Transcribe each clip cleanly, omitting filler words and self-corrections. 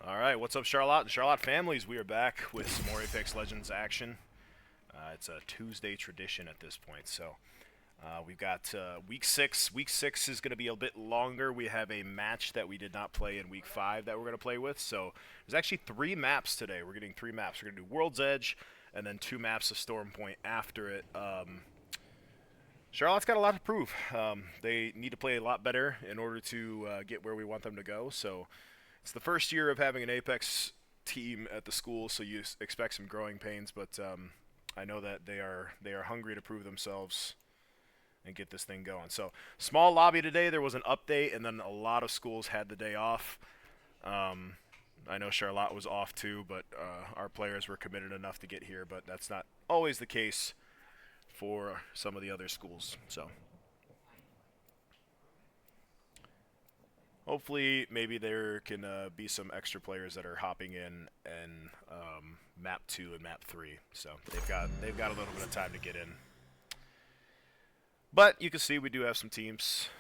All right, what's up, Charlotte and Charlotte families? We are back with some more Apex Legends action. It's a Tuesday tradition at this point, so we've got week 6. Week 6 is going to be a bit longer. We have a match that we did not play in week 5 that we're going to play with, so there's actually 3 maps today. We're getting 3 maps. We're going to do World's Edge, and then 2 maps of Storm Point after it. Charlotte's got a lot to prove. They need to play a lot better in order to get where we want them to go, so it's the first year of having an Apex team at the school, so you expect some growing pains, but I know that they are hungry to prove themselves and get this thing going. So, small lobby today. There was an update, and then a lot of schools had the day off. I know Charlotte was off too, but our players were committed enough to get here, but that's not always the case for some of the other schools. So hopefully, maybe there can be some extra players that are hopping in map 2 and map 3. So they've got a little bit of time to get in. But you can see we do have some teams.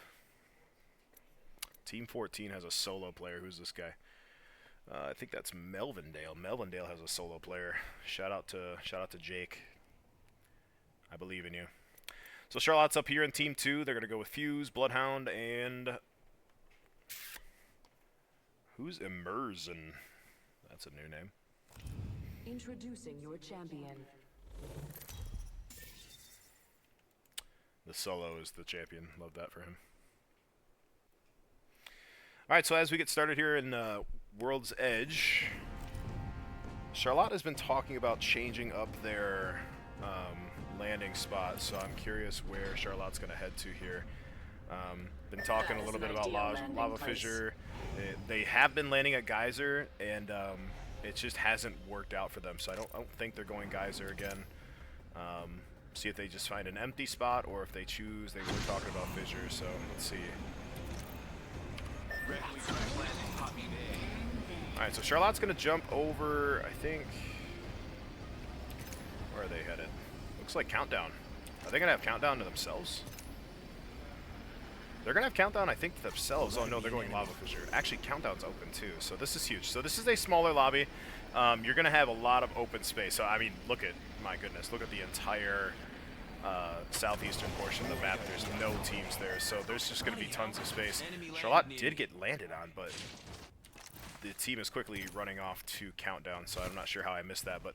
Team 14 has a solo player. Who's this guy? I think that's Melvindale. Melvindale has a solo player. Shout out to Jake. I believe in you. So Charlotte's up here in Team 2. They're gonna go with Fuse, Bloodhound, and who's Immersion? That's a new name. Introducing your champion. The solo is the champion. Love that for him. Alright, so as we get started here in World's Edge, Charlotte has been talking about changing up their landing spot, so I'm curious where Charlotte's going to head to here. Been talking a little bit about Lava Fissure. They have been landing at Geyser, and it just hasn't worked out for them, so I don't think they're going Geyser again. See if they just find an empty spot, or if they choose. They were talking about Fissure, so let's see. Alright, so Charlotte's going to jump over, I think. Where are they headed? Looks like Countdown. Are they going to have Countdown to themselves? They're going to have Countdown, I think, to themselves. Oh, no, they're going Lava Fissure. Actually, Countdown's open, too, so this is huge. So this is a smaller lobby. You're going to have a lot of open space. So, I mean, look at, my goodness, look at the entire southeastern portion of the map. There's no teams there, so there's just going to be tons of space. Charlotte did get landed on, but the team is quickly running off to Countdown, so I'm not sure how I missed that, but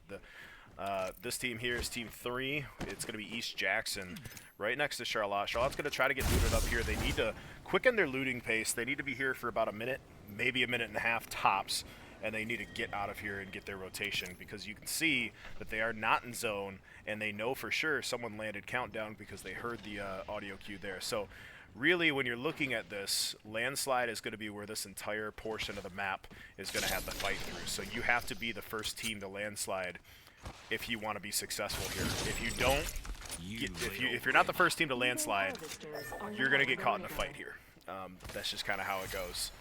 this team here is Team 3. It's going to be East Jackson, right next to Charlotte. Charlotte's going to try to get looted up here. They need to quicken their looting pace. They need to be here for about a minute, maybe a minute and a half tops, and they need to get out of here and get their rotation, because you can see that they are not in zone, and they know for sure someone landed Countdown because they heard the audio cue there. So really, when you're looking at this, landslide is going to be where this entire portion of the map is going to have to fight through. So you have to be the first team to landslide if you want to be successful here. If you don't, if you're not the first team to landslide, you're going to get caught in a fight here. That's just kind of how it goes.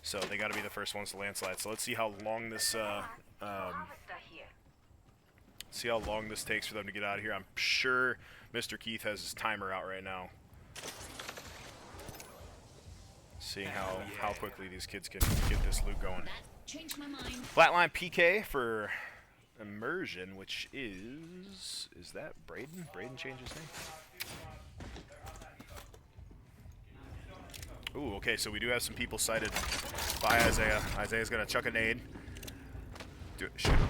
So they got to be the first ones to landslide. So let's see how long this takes for them to get out of here. I'm sure Mr. Keith has his timer out right now, seeing how quickly these kids can get this loot going. Flatline PK for Immersion, which is that Braden? Braden changed his name? Ooh, okay, so we do have some people sighted by Isaiah. Isaiah's gonna chuck a nade. Shoot him.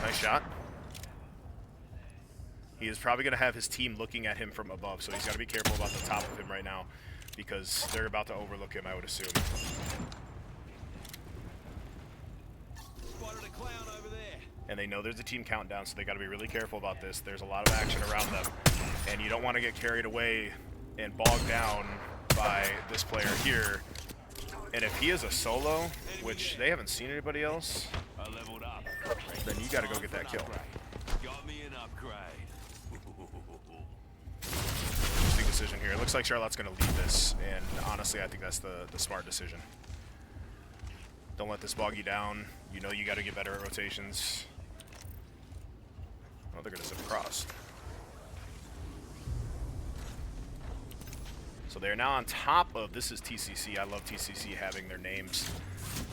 Nice shot. He is probably gonna have his team looking at him from above, so he's gotta be careful about the top of him right now, because they're about to overlook him, I would assume. Spotted a clown over there. And they know there's a team countdown, so they got to be really careful about this. There's a lot of action around them, and you don't want to get carried away and bogged down by this player here. And if he is a solo, which they haven't seen anybody else, then you got to go get that kill. Got me an upgrade. Big decision here. It looks like Charlotte's going to lead this, and honestly, I think that's the smart decision. Don't let this bog you down. You know you got to get better at rotations. Oh, they're going to zip across. So they're now on top of, this is TCC. I love TCC having their names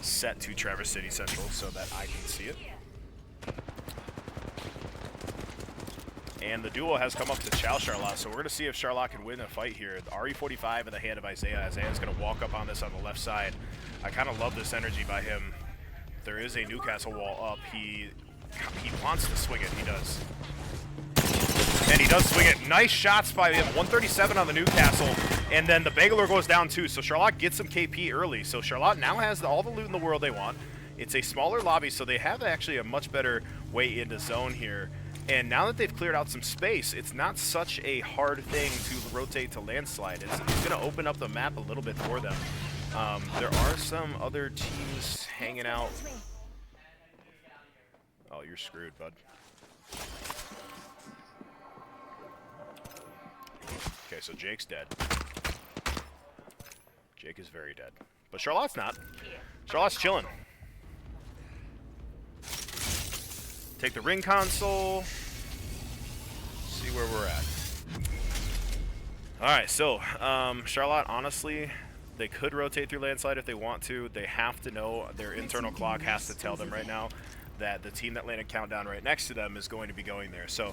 set to Traverse City Central so that I can see it. And the duo has come up to chow Charlotte, so we're going to see if Charlotte can win a fight here. The RE45 in the hand of Isaiah. Isaiah's going to walk up on this on the left side. I kind of love this energy by him. There is a Newcastle wall up. He wants to swing it. He does. And he does swing it. Nice shots by him. 137 on the Newcastle. And then the Bangalore goes down too. So Charlotte gets some KP early. So Charlotte now has all the loot in the world they want. It's a smaller lobby, so they have actually a much better way into zone here. And now that they've cleared out some space, it's not such a hard thing to rotate to landslide. It's going to open up the map a little bit for them. There are some other teams hanging out. Oh, you're screwed, bud. Okay, so Jake's dead. Jake is very dead. But Charlotte's not. Charlotte's chilling. Take the ring console. See where we're at. Alright, so Charlotte, honestly, they could rotate through landslide if they want to. They have to know, their internal clock has to tell them right now that the team that landed countdown right next to them is going to be going there. So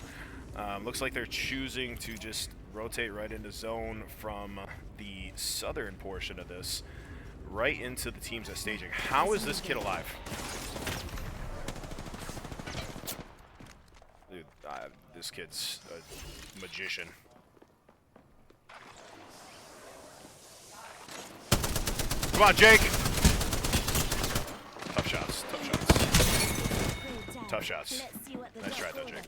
looks like they're choosing to just rotate right into zone from the southern portion of this, right into the teams at staging. How is this kid alive? Dude, this kid's a magician. Come on, Jake! Tough shots, tough shots. Tough shots. Nice try, though, Jake.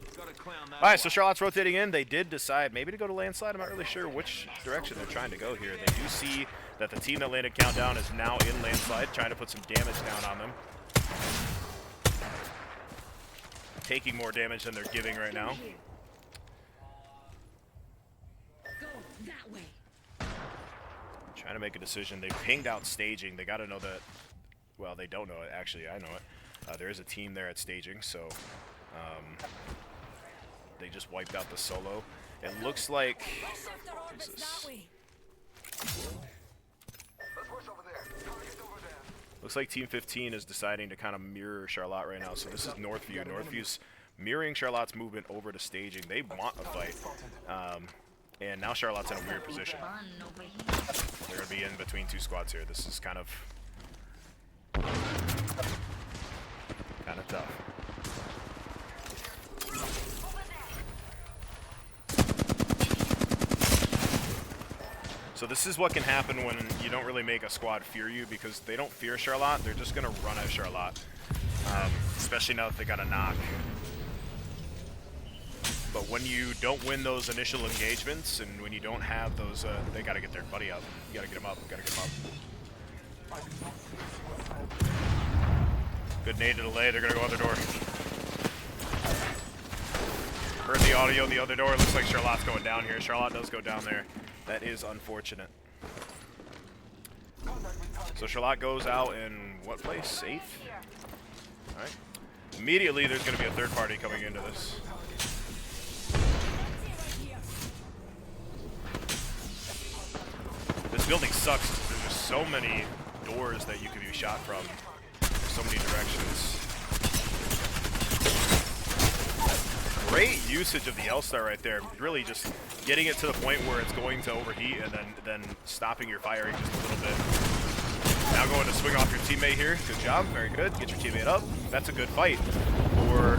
Alright, so Charlotte's rotating in. They did decide maybe to go to landslide. I'm not really sure which direction they're trying to go here. They do see that the team that landed countdown is now in landslide, trying to put some damage down on them. Taking more damage than they're giving right now. Trying to make a decision. They pinged out staging. They got to know that. Well, they don't know it. Actually, I know it. There is a team there at staging, so they just wiped out the solo. It looks like. What is this? Looks like Team 15 is deciding to kind of mirror Charlotte right now. So this is Northview. Northview's mirroring Charlotte's movement over to staging. They want a fight. And now Charlotte's in a weird position. They're going to be in between two squads here. This is kind of tough. So this is what can happen when you don't really make a squad fear you, because they don't fear Charlotte. They're just going to run at Charlotte, especially now that they got a knock. But when you don't win those initial engagements, and when you don't have those, they got to get their buddy up. You got to get him up. Got to get him up. Good nade to delay. They're going to go other door. Heard the audio in the other door. Looks like Charlotte's going down here. Charlotte does go down there. That is unfortunate. So Charlotte goes out in what place? 8th? Alright. Immediately there's going to be a third party coming into this. This building sucks. There's just so many doors that you could be shot from. There's so many directions. Great usage of the L-Star right there. Really just getting it to the point where it's going to overheat and then stopping your firing just a little bit. Now going to swing off your teammate here. Good job. Very good. Get your teammate up. That's a good fight for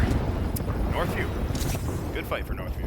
Northview. Good fight for Northview.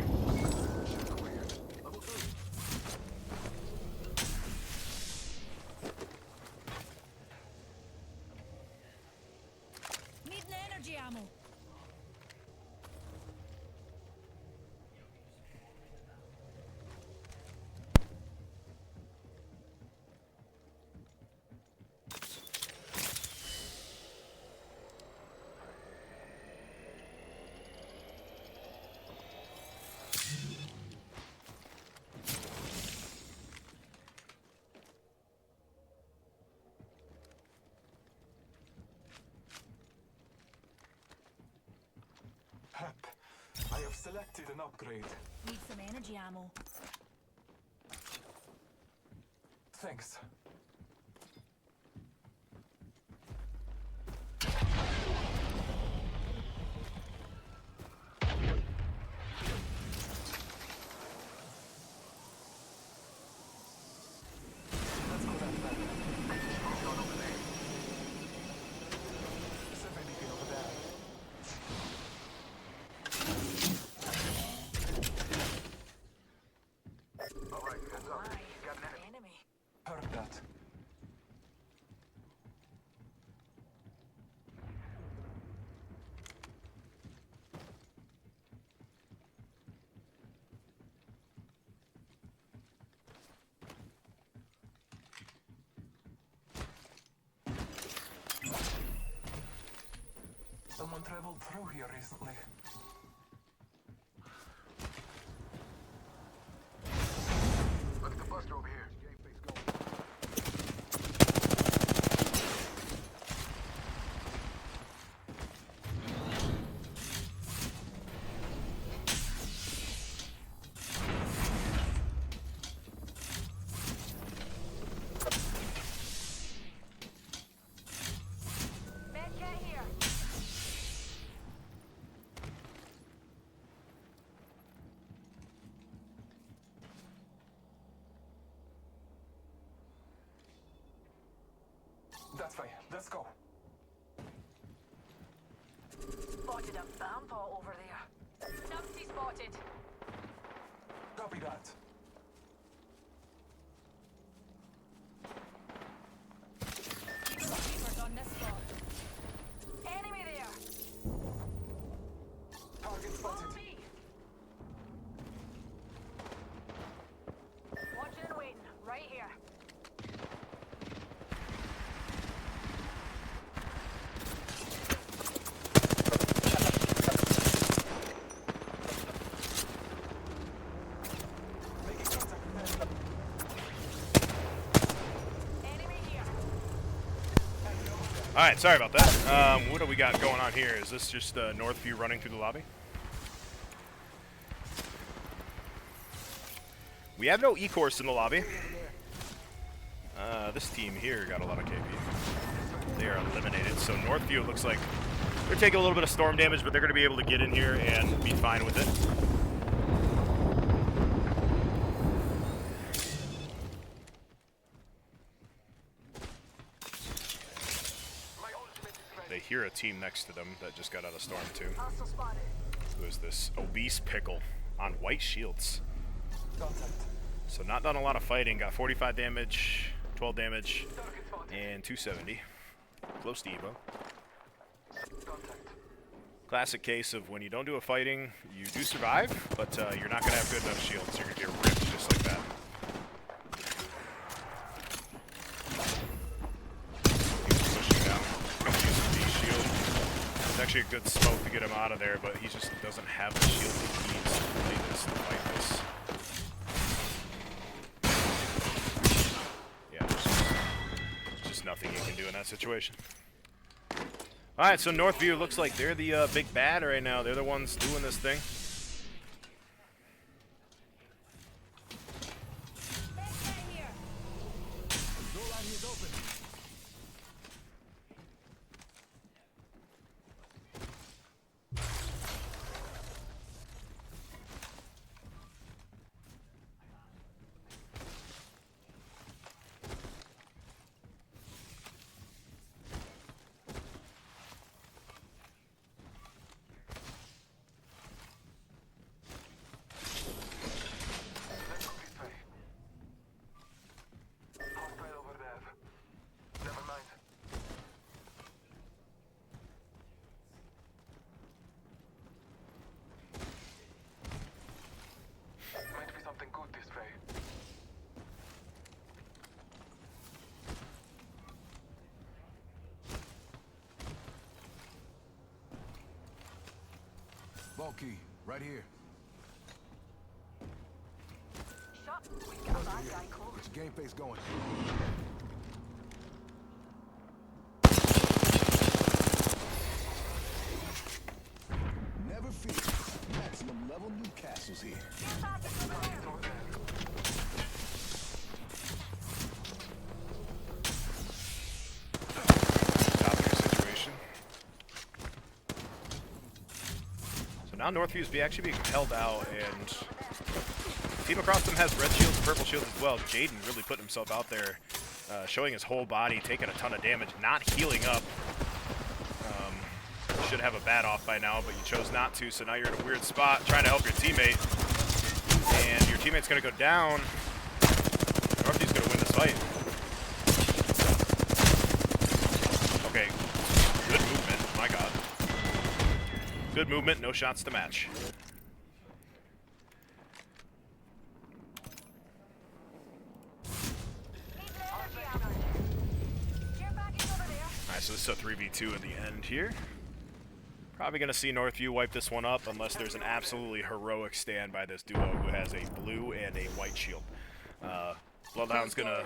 I have selected an upgrade. Need some energy ammo. Thanks. Someone traveled through here recently. Look at the buster over here. That's fine. Let's go. Spotted a vampire over there. Numpty spotted. Copy that. Keepers on this spot. Enemy there. Target spotted. Follow me. Watching and waiting. Right here. Making contact with them. Enemy here. All right, sorry about that. What do we got going on here? Is this just Northview running through the lobby? We have no E-course in the lobby. This team here got a lot of KP. They are eliminated. So Northview looks like they're taking a little bit of storm damage, but they're going to be able to get in here and be fine with it. They hear a team next to them that just got out of storm too. Hostile spotted. Who is this obese pickle on white shields? Contact. So not done a lot of fighting. Got 45 damage, 12 damage, and 270. Close to Evo. Contact. Classic case of when you don't do a fighting, you do survive, but you're not going to have good enough shields. You're going to get ripped just like that. He's pushing down. Going to use the shield. It's actually a good smoke to get him out of there, but he just doesn't have the shield he needs to play this, to fight this. Yeah, there's just nothing you can do in that situation. Alright, so Northview looks like they're the big bad right now. They're the ones doing this thing. Let's get here. Door out here is open. Let's go this way. Hostile over there. Never mind. Might be something good this way. Vault key, right here. Shut. We've got a bad guy close. Get your game face going. Never fear. Maximum level Newcastle's here. Get back over there. Over there. Top of your situation. So now Northview's actually being held out, and the team across them has red shields and purple shields as well. Jaden really put himself out there, showing his whole body, taking a ton of damage, not healing up. Should have a bat off by now, but you chose not to, so now you're in a weird spot trying to help your teammate, and your teammate's going to go down. Northview's going to win this fight. Okay, good movement, my god. Good movement, no shots to match. Get back over there. Alright, so this is a 3v2 in the end here. Probably going to see Northview wipe this one up unless there's an absolutely heroic stand by this duo who has a blue and a white shield. Bloodhound's going to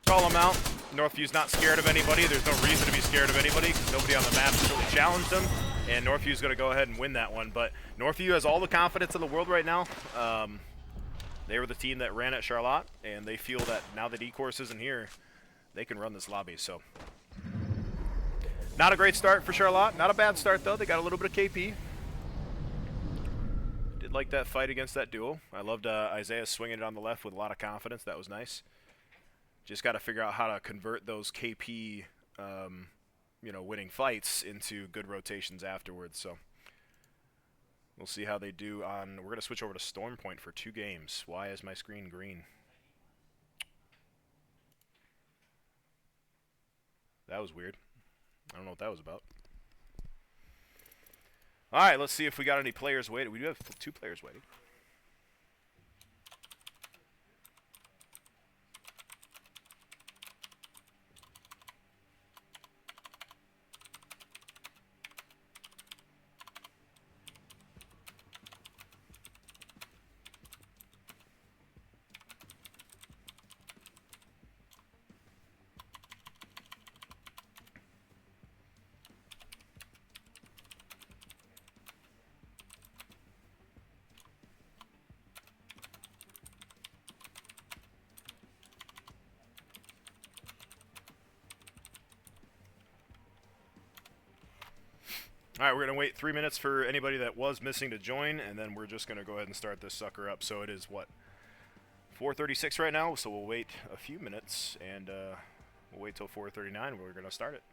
call him out. Northview's not scared of anybody. There's no reason to be scared of anybody because nobody on the map has really challenged them. And Northview's going to go ahead and win that one. But Northview has all the confidence in the world right now. They were the team that ran at Charlotte, and they feel that now that E-Course isn't here, they can run this lobby. So, not a great start for Charlotte. Not a bad start, though. They got a little bit of KP. Did like that fight against that duo. I loved Isaiah swinging it on the left with a lot of confidence. That was nice. Just got to figure out how to convert those KP, winning fights into good rotations afterwards. So, we'll see how they do on... We're going to switch over to Storm Point for 2 games. Why is my screen green? That was weird. I don't know what that was about. All right, let's see if we got any players waiting. We do have 2 players waiting. All right, we're going to wait 3 minutes for anybody that was missing to join, and then we're just going to go ahead and start this sucker up. So it is, what, 4:36 right now, so we'll wait a few minutes, and we'll wait till 4:39 where we're going to start it.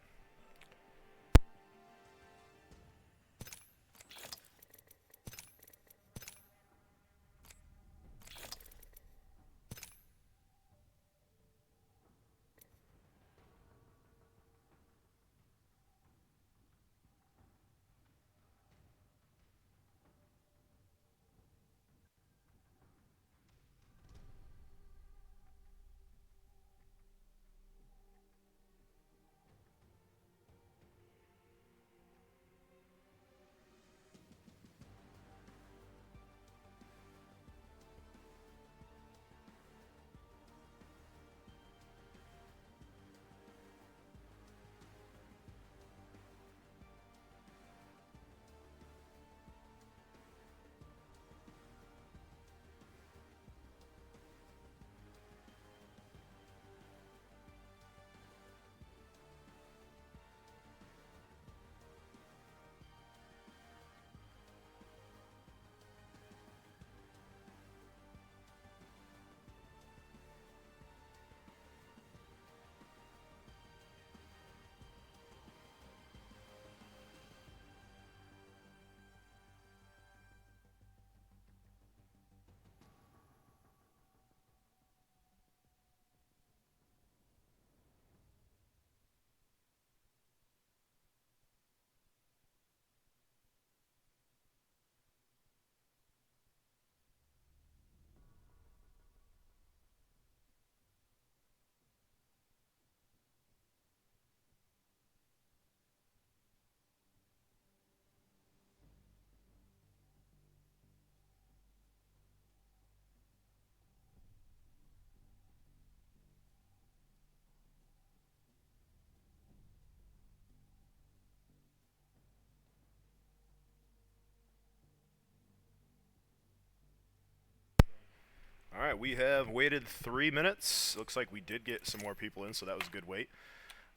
All right, we have waited 3 minutes. Looks like we did get some more people in, so that was a good wait.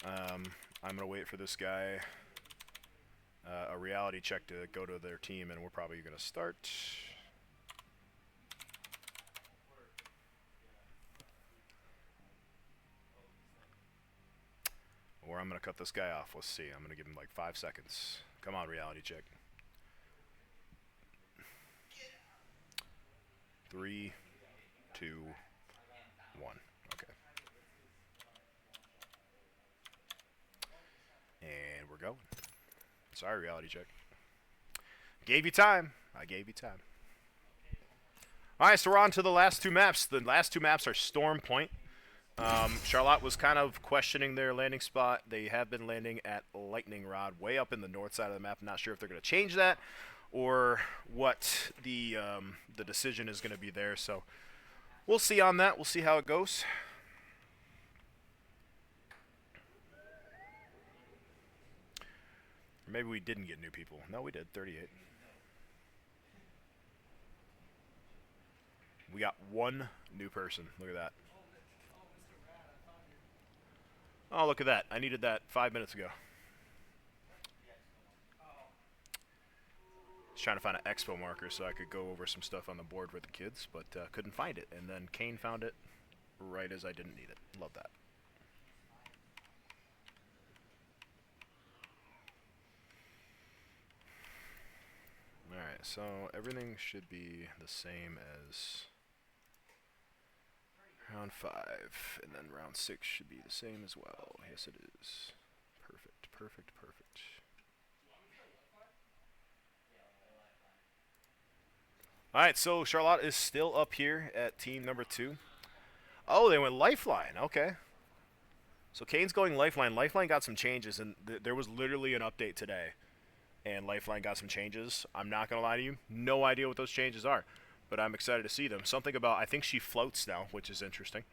I'm going to wait for this guy, a reality check to go to their team, and we're probably going to start. Or I'm going to cut this guy off. Let's see. I'm going to give him like 5 seconds. Come on, reality check. 3, 2, 1. Okay. And we're going. Sorry, reality check. Gave you time. I gave you time. All right, so we're on to the last 2 maps. The last 2 maps are Storm Point. Charlotte was kind of questioning their landing spot. They have been landing at Lightning Rod, way up in the north side of the map. Not sure if they're going to change that or what the decision is going to be there. So we'll see on that. We'll see how it goes. Or maybe we didn't get new people. No, we did. 38. We got one new person. Look at that. Oh, look at that. I needed that 5 minutes ago. Just trying to find an expo marker so I could go over some stuff on the board with the kids, but couldn't find it. And then Kane found it right as I didn't need it. Love that. Alright, so everything should be the same as round 5, and then round 6 should be the same as well. Yes, it is. Perfect, perfect, perfect. Alright, so Charlotte is still up here at team number 2. Oh, they went Lifeline. Okay. So Kane's going Lifeline. Lifeline got some changes, and there was literally an update today. And Lifeline got some changes. I'm not going to lie to you. No idea what those changes are. But I'm excited to see them. Something about, I think she floats now, which is interesting.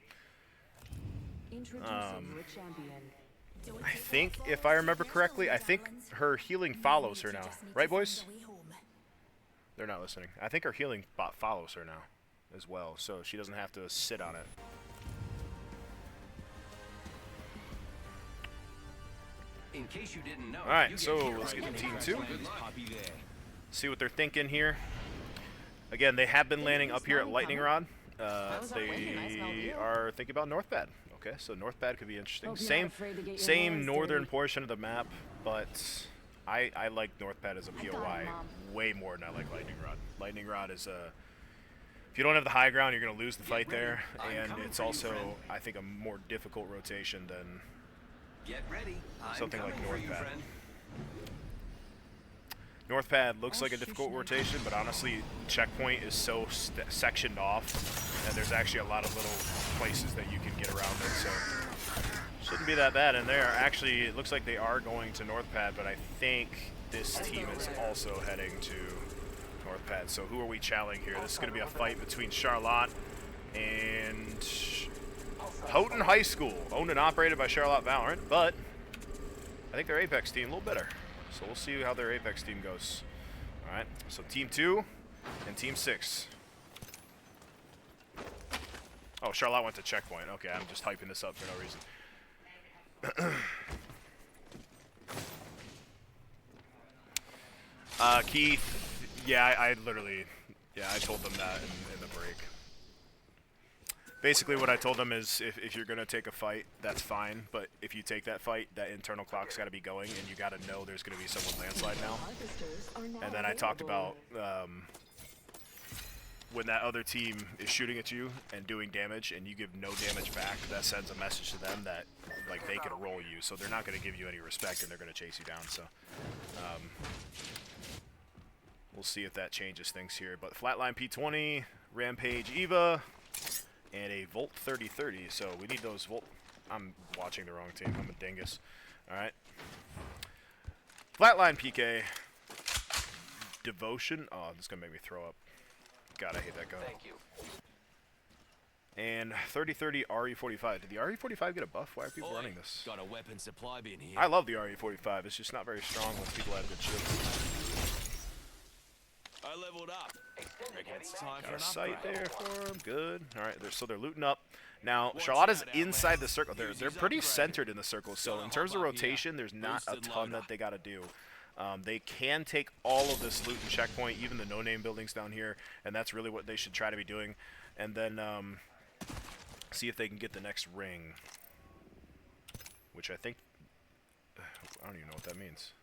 I think, if I remember correctly, I think her healing follows her now. Right, boys? They're not listening. I think her healing bot follows her now as well, so she doesn't have to sit on it. In case you didn't know. Alright, so let's get to team 2. See what they're thinking here. Again, they have been landing up here at Lightning Rod. They are thinking about North Pad. Okay, so North Pad could be interesting. Same northern portion of the map, but I like North Pad as a POI way more than I like Lightning Rod. Lightning Rod is a... If you don't have the high ground, you're going to lose the fight there, and it's also, I think, a more difficult rotation than something like North Pad. North Pad looks like a difficult rotation, but honestly, Checkpoint is so sectioned off, and there's actually a lot of little places that you can get around it, so shouldn't be that bad. And they are actually, it looks like they are going to North Pad, but I think this team is also heading to North Pad. So who are we challenging here? This is going to be a fight between Charlotte and Houghton High School, owned and operated by Charlotte Valorant, but I think their Apex team a little better. So we'll see how their Apex team goes. All right, so Team 2 and Team 6. Oh, Charlotte went to Checkpoint. Okay, I'm just hyping this up for no reason. Keith, yeah, I literally, yeah, I told them that in the break. Basically what I told them is if you're going to take a fight, that's fine, but if you take that fight, that internal clock's got to be going, and you got to know there's going to be someone landslide now. And then I talked about when that other team is shooting at you and doing damage, and you give no damage back, that sends a message to them that like they can roll you, so they're not going to give you any respect, and they're going to chase you down. So we'll see if that changes things here. But Flatline P20, Rampage Eva, and a Volt 3030, so we need those Volt... I'm watching the wrong team. I'm a dingus. Alright. Flatline PK. Devotion. Oh, this is going to make me throw up. God, I hate that gun. Thank you. And 3030 RE45. Did the RE45 get a buff? Why are people running this? Got a weapon supply bin here. I love the RE45. It's just not very strong when people have good shields. I leveled up. Reckon it's time for Got an a sight upgrade. there for him. Good. All right, so they're looting up. Now, Charlotte is inside the circle. They're pretty centered in the circle, so in terms of rotation, there's not a ton that they got to do. They can take all of this loot and Checkpoint, even the no-name buildings down here, and that's really what they should try to be doing. And then see if they can get the next ring, which I think... I don't even know what that means.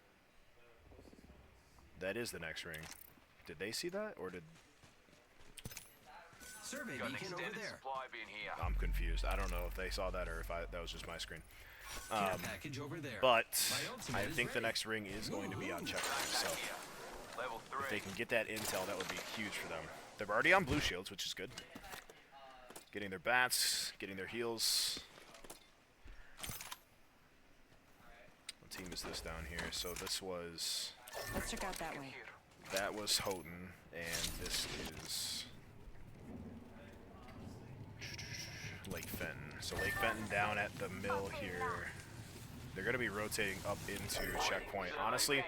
That is the next ring. Did they see that, or did... Survey beacon over there. I'm confused. I don't know if they saw that or if that was just my screen. Care package over there. But My ultimate I is think the ready. next ring is going to be on Checkpoint, so if they can get that intel, that would be huge for them. They're already on blue shields, which is good. Getting their bats, getting their heals. What team is this down here? So this was... Let's check out that way. That was Houghton, and this is... Lake Fenton. So Lake Fenton down at the mill here. They're going to be rotating up into checkpoint. Honestly,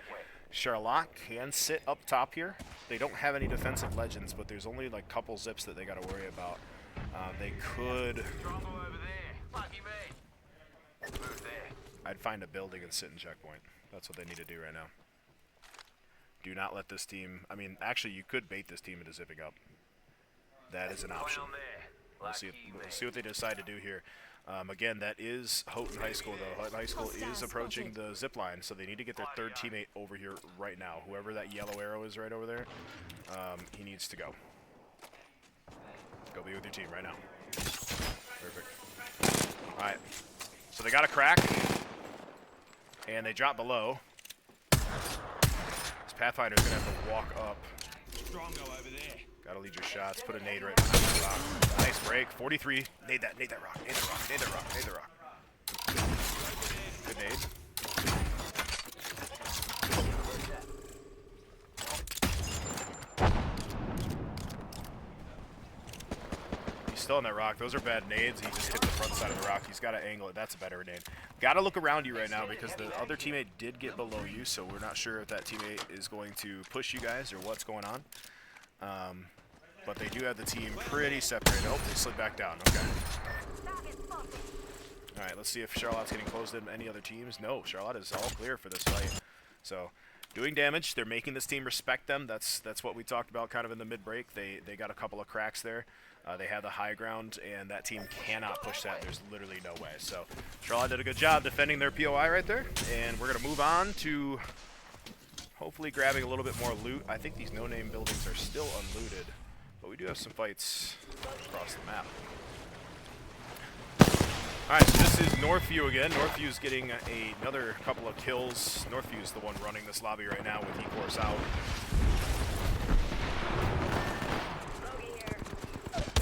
Charlotte can sit up top here. They don't have any defensive legends, but there's only like couple zips that they got to worry about. They could... I'd find a building and sit in checkpoint. That's what they need to do right now. Do not let this team... I mean, actually, you could bait this team into zipping up. That is an option. We'll see what they decide to do here. Again, that is Houghton High School, though. Houghton High School is approaching the zip line, so they need to get their third teammate over here right now. Whoever that yellow arrow is right over there, he needs to go. Go be with your team right now. Perfect. All right. So they got a crack, and they drop below. This Pathfinder's going to have to walk up. Strongo over there. Gotta lead your shots. Put a nade right behind that rock. Nice break. 43. Nade that rock. Nade that rock. Nade that rock. Nade the rock. Good nade. He's still on that rock. Those are bad nades. He just hit the front side of the rock. He's got to angle it. That's a better nade. Got to look around you right now because the other teammate did get below you, so we're not sure if that teammate is going to push you guys or what's going on. But they do have the team pretty separated. Oh, they slid back down. Okay. All right, let's see if Charlotte's getting close to any other teams. No, Charlotte is all clear for this fight. So, doing damage. They're making this team respect them. That's what we talked about kind of in the mid-break. They got a couple of cracks there. They have the high ground, and that team cannot push that. There's literally no way. So, Charlotte did a good job defending their POI right there. And we're going to move on to hopefully grabbing a little bit more loot. I think these no-name buildings are still unlooted. But we do have some fights across the map. Alright, so this is Northview again. Northview's getting another couple of kills. Northview's the one running this lobby right now with E-Course out.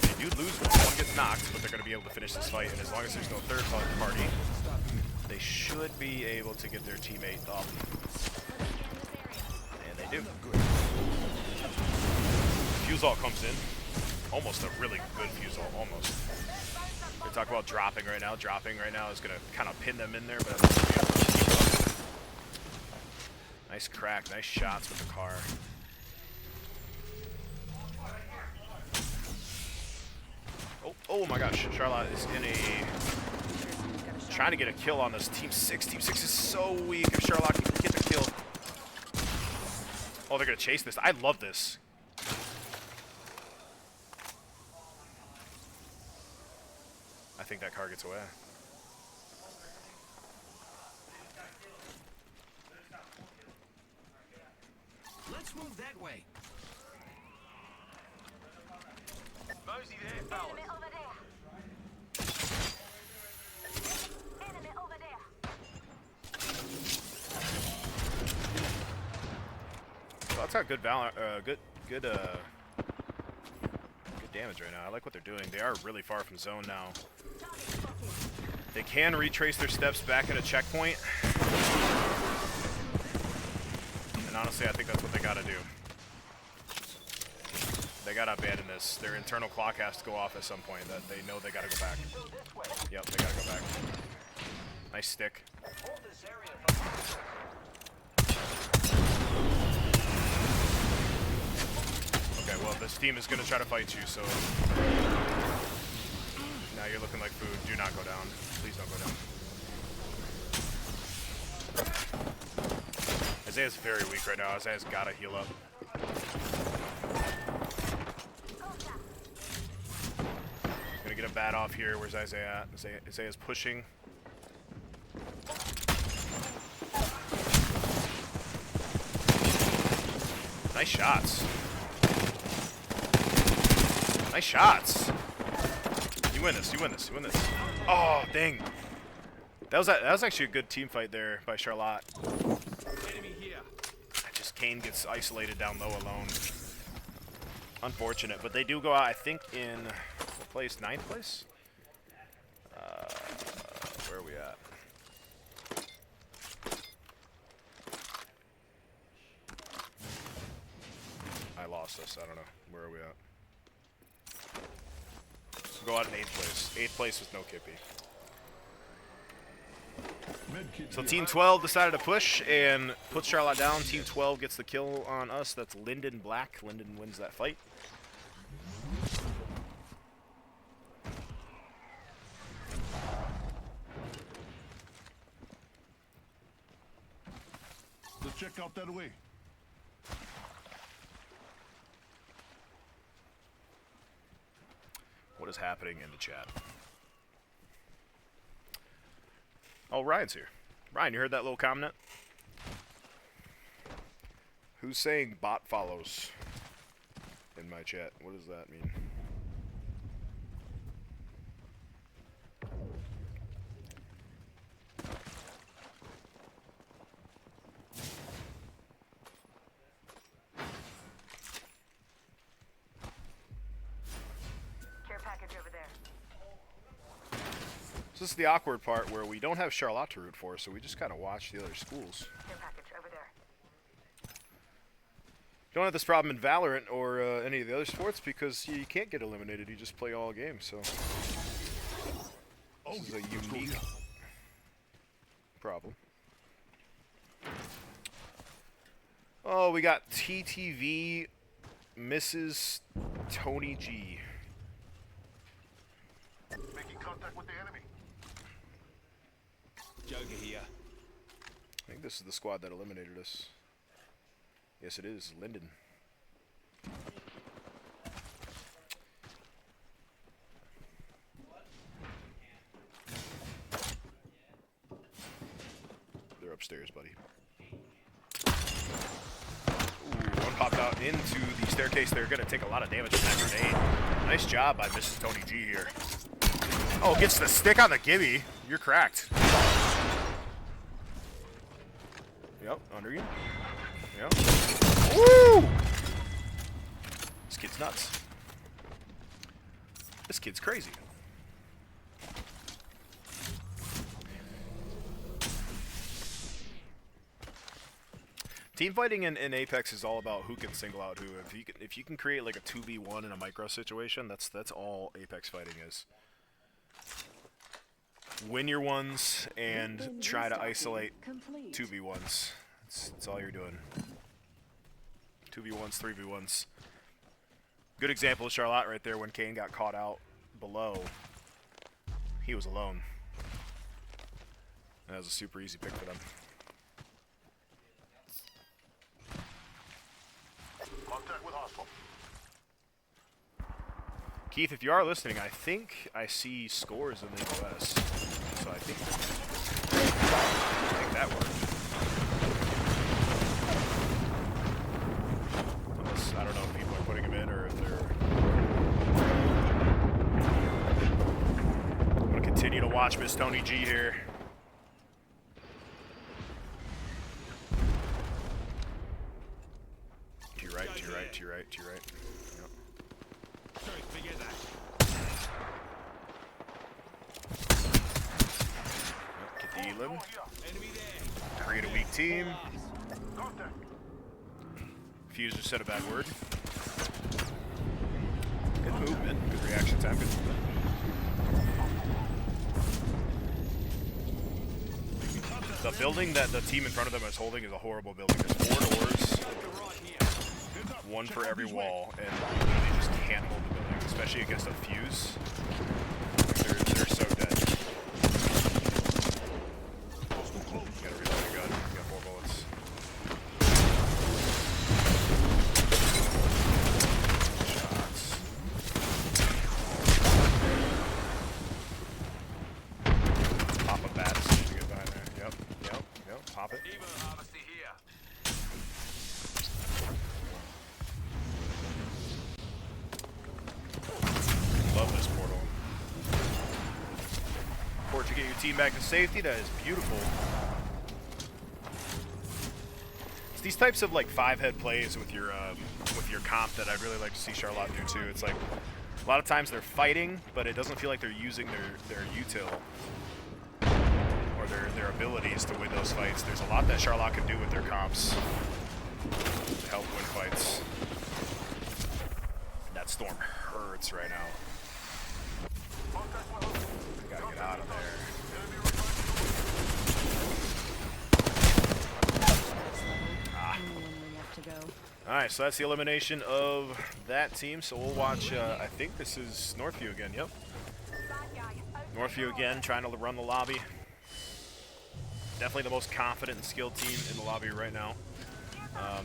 They do lose one. One gets knocked, but they're going to be able to finish this fight. And as long as there's no third party, they should be able to get their teammate up. And they do. Fuse ult comes in. Almost a really good fuse ult, almost. They talk about dropping right now. Dropping right now is going to kind of pin them in there, but I'm going to be able to keep up. Nice crack, nice shots with the car. Oh my gosh, Charlotte is in a... trying to get a kill on this Team 6. Team 6 is so weak. If Charlotte can get the kill... Oh, they're going to chase this. I love this. I think that car gets away. Let's move that way. Mosey there, fellas. Enemy over there. Enemy over there. So that's got good good damage right now. I like what they're doing. They are really far from zone now. They can retrace their steps back at a checkpoint. And honestly, I think that's what they gotta do. They gotta abandon this. Their internal clock has to go off at some point. That they know they gotta go back. Yep, they gotta go back. Nice stick. Okay, well, this team is gonna try to fight you, so... Now you're looking like food. Do not go down. Please don't go down. Isaiah's very weak right now. Isaiah's gotta heal up. Gonna get a bat off here. Where's Isaiah at? Isaiah's pushing. Nice shots. Nice shots. You win this. You win this. You win this. Oh, dang. That was actually a good team fight there by Charlotte. Enemy here. Kane gets isolated down low alone. Unfortunate, but they do go out, I think, in what place? 9th place? Where are we at? lost us. I don't know. Where are we at? We'll go out in 8th place. 8th place with no Kippy. So Team 12 decided to push and put Charlotte down. Team 12 gets the kill on us. That's Linden Black. Linden wins that fight. Let's check out that way. What is happening in the chat? Oh, Ryan's here. Ryan, you heard that little comment? Who's saying bot follows in my chat? What does that mean? Care package over there. So this is the awkward part where we don't have Charlotte to root for, so we just kind of watch the other schools. Care package over there. Don't have this problem in Valorant or any of the other sports because you can't get eliminated. You just play all games, so this is a unique problem. Oh, we got TTV Mrs. Tony G. Making contact with the enemy. Joker here. I think this is the squad that eliminated us. Yes, it is. Linden. They're upstairs, buddy. Ooh, one popped out into the staircase. They're going to take a lot of damage from that grenade. Nice job by Mrs. Tony G here. Oh, gets the stick on the Gibby. You're cracked. Yep, under you. Yep. Woo! This kid's nuts. This kid's crazy. Team fighting in Apex is all about who can single out who. If you can create like a 2v1 in a micro situation, that's all Apex fighting is. Win your ones and try to isolate 2v1s. That's all you're doing. 2v1s, 3v1s. Good example of Charlotte right there when Kane got caught out below. He was alone. That was a super easy pick for them. Contact with hostile. Keith, if you are listening, I think I see scores in the US. So I think that worked. Unless, I don't know if people are putting them in or if they're... I'm going to continue to watch Miss Tony G here. To your right, to your right, to your right, to your right. Yep. Sorry, forget that. Get the elim. Enemy there. Create a weak team. Contact. Fuse just said a bad word. Good movement. Good reaction time. Good movement. The building that the team in front of them is holding is a horrible building. There's 4 doors, one for every wall, and you literally just can't hold the building, especially against a fuse. They're so dead. You gotta reload your gun. You got 4 bullets. Shots. Pop a bat as soon as you get behind there. Yep. Pop it. Evo harvester here. Love this portal. Port to get your team back to safety. That is beautiful. It's these types of like 5-head plays with your comp that I'd really like to see Charlotte do too. It's like a lot of times they're fighting, but it doesn't feel like they're using their util or their abilities to win those fights. There's a lot that Charlotte can do with their comps to help win fights. Storm hurts right now. We gotta get out of there. Alright, so that's the elimination of that team. So we'll watch, I think this is Northview again, yep. Northview again, trying to run the lobby. Definitely the most confident and skilled team in the lobby right now.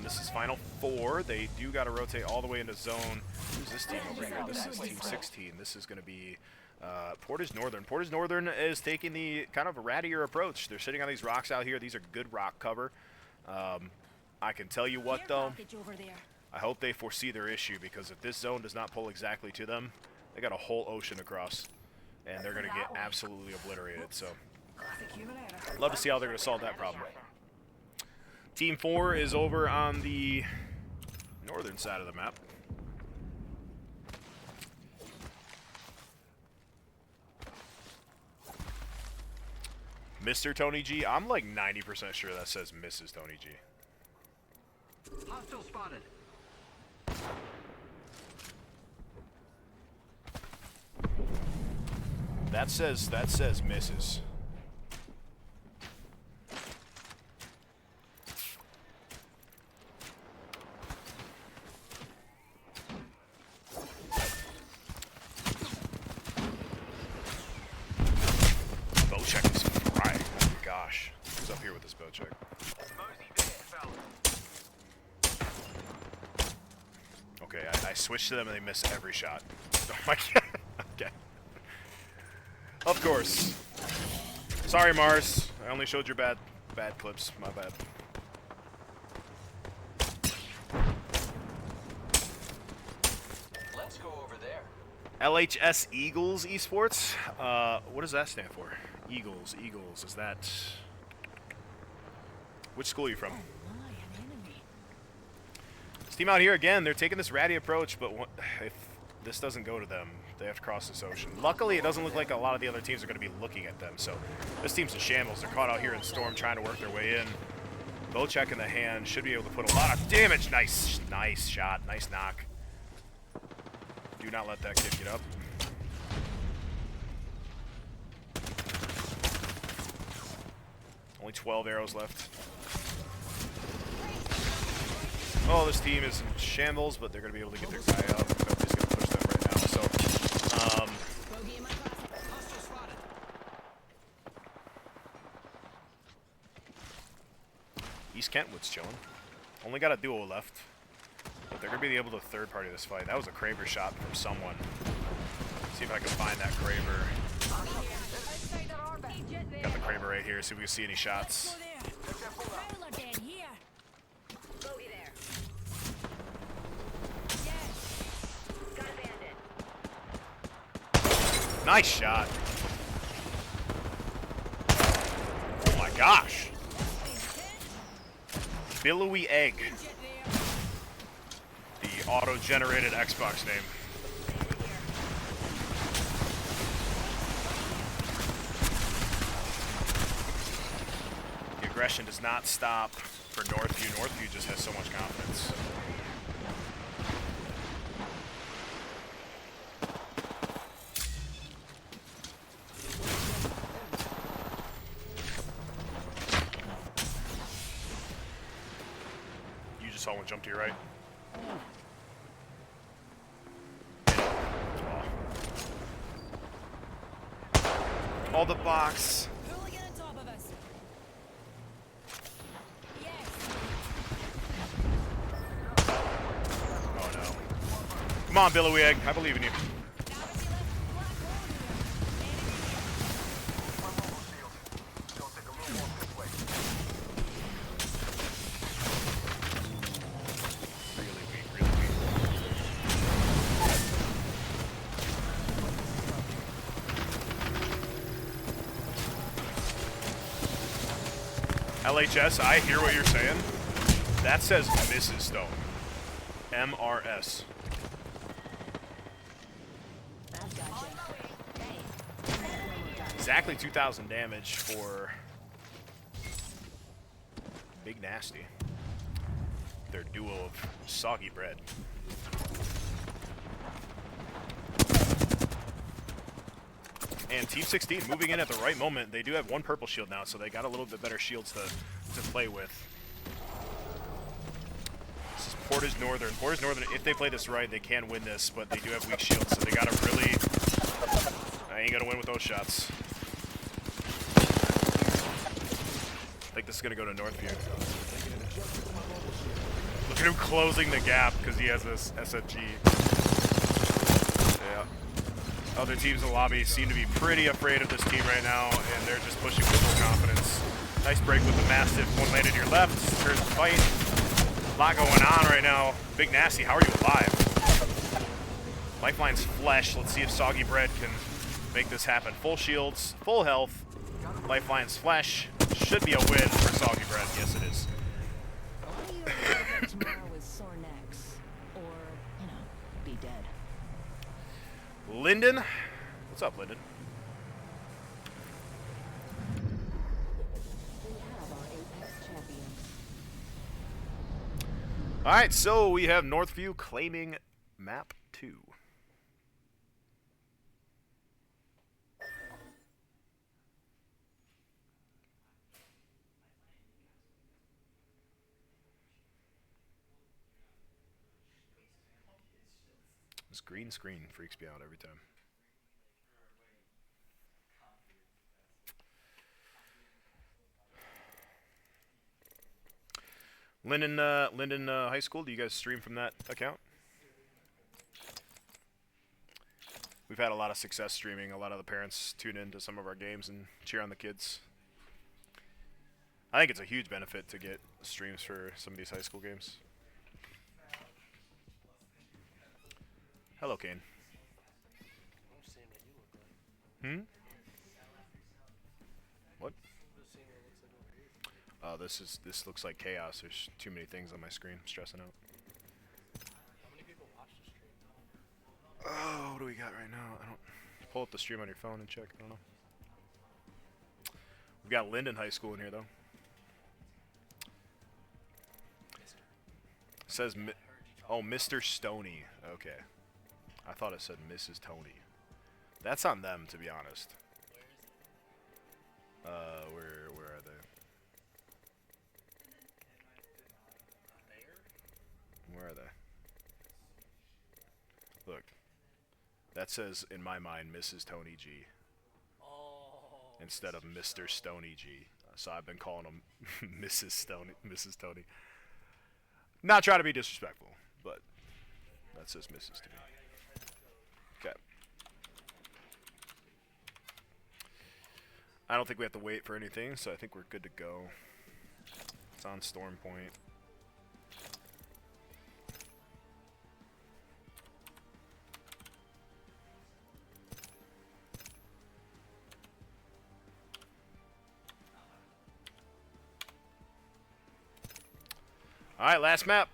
This is Final 4. They do got to rotate all the way into zone. Who's this team over here? This is Team 16. This is going to be Portage Northern. Portage Northern is taking the kind of a rattier approach. They're sitting on these rocks out here. These are good rock cover. I can tell you what, though. I hope they foresee their issue, because if this zone does not pull exactly to them, they got a whole ocean across, and they're going to get absolutely obliterated. So, love to see how they're going to solve that problem. Team 4 is over on the northern side of the map. Mr. Tony G. I'm like 90% sure that says Mrs. Tony G. Hostile spotted. That says Mrs. Bow check is frying. Oh my gosh. Who's up here with this bow check? Okay, I switched to them and they miss every shot. Oh my god. Okay. Of course. Sorry, Mars. I only showed your bad clips. My bad. Let's go over there. LHS Eagles Esports. What does that stand for? Eagles. Is that... Which school are you from? This team out here, again, they're taking this ratty approach, but if this doesn't go to them, they have to cross this ocean. Luckily, it doesn't look like a lot of the other teams are going to be looking at them, so this team's in shambles. They're caught out here in Storm trying to work their way in. Bow check in the hand, should be able to put a lot of damage. Nice shot, nice knock. Do not let that kid get up. Only 12 arrows left. Oh, this team is in shambles, but they're going to be able to get their guy up. Nobody's going to push them right now. So, East Kentwood's chilling. Only got a duo left, but they're going to be able to third party this fight. That was a Kraber shot from someone. See if I can find that Kraber. Got the Kraber right here. See if we can see any shots. Nice shot. Oh my gosh. Billowy Egg. The auto-generated Xbox name. The aggression does not stop for Northview. Northview just has so much confidence. Saw one jump to your right. All the box. Oh no. Come on, Billowy Egg. I believe in you. LHS, I hear what you're saying. That says Mrs. Stone. MRS. Exactly 2,000 damage for Big Nasty. Their duo of soggy bread. And Team 16 moving in at the right moment. They do have one purple shield now, so they got a little bit better shields to play with. This is Portage Northern. Portage Northern, if they play this right, they can win this, but they do have weak shields, so they got to really... I ain't going to win with those shots. I think this is going to go to Northview. Look at him closing the gap because he has this SFG. Yeah. Other teams in the lobby seem to be pretty afraid of this team right now, and they're just pushing with full confidence. Nice break with the Mastiff. One landed to your left. Turns the fight. A lot going on right now. Big Nasty, how are you alive? Lifeline's Flesh. Let's see if Soggy Bread can make this happen. Full shields, full health. Lifeline's Flesh. Should be a win for Soggy Bread. Yes, it is. Tomorrow with sore necks, or, you know, be dead. Lyndon. What's up, Lyndon? We have our Apex champions. Alright, so we have Northview claiming map 2. This green screen freaks me out every time. Linden High School, do you guys stream from that account? We've had a lot of success streaming. A lot of the parents tune in to some of our games and cheer on the kids. I think it's a huge benefit to get streams for some of these high school games. Hello, Kane. What? This looks like chaos. There's too many things on my screen. I'm stressing out. Oh, what do we got right now? I don't pull up the stream on your phone and check. I don't know. We've got Linden High School in here though. It says oh, Mr. Stoney. Okay. I thought it said Mrs. Tony. That's on them, to be honest. Where are they? Where are they? Look. That says, in my mind, Mrs. Tony G. Instead of Mr. Stony G. So I've been calling him Mrs. Tony. Not trying to be disrespectful, but that says Mrs. to me. Okay. I don't think we have to wait for anything, so I think we're good to go. It's on Storm Point. Alright, last map.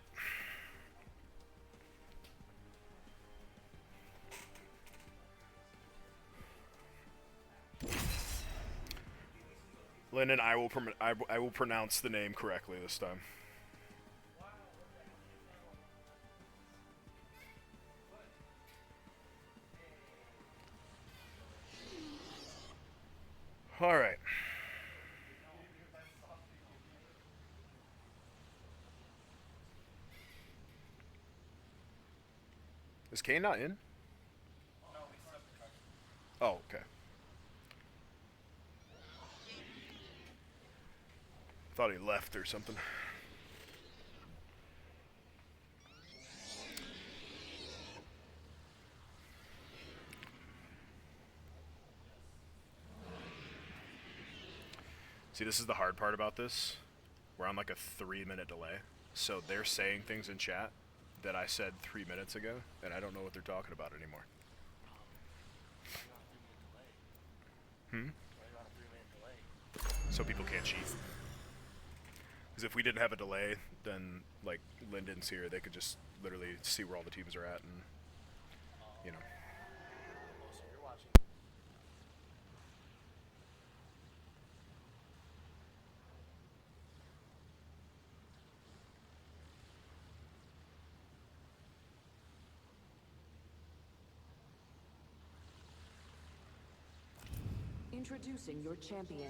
Lyndon, I will pronounce the name correctly this time. All right. Is Kane not in? Oh, okay. Thought he left or something. See, this is the hard part about this. We're on like a 3-minute delay. So they're saying things in chat that I said 3 minutes ago, and I don't know what they're talking about anymore. So people can't cheat. Because if we didn't have a delay, then, like, Lyndon's here, they could just literally see where all the teams are at and, you know. Introducing your champion.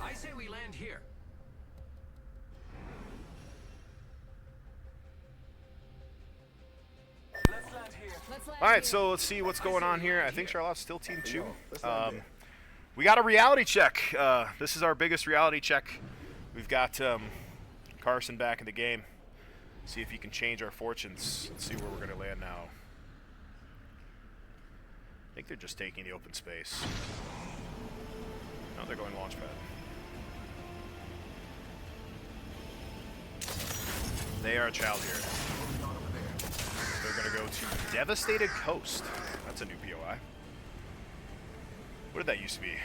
I say we land here. Let's land here. All right, so let's see what's going on here. I think Charlotte's still Team 2. We got a reality check. This is our biggest reality check. We've got Carson back in the game. See if he can change our fortunes. Let's see where we're going to land now. I think they're just taking the open space. No, they're going launch pad. They are a child here. They're going to go to Devastated Coast. That's a new POI. What did that used to be?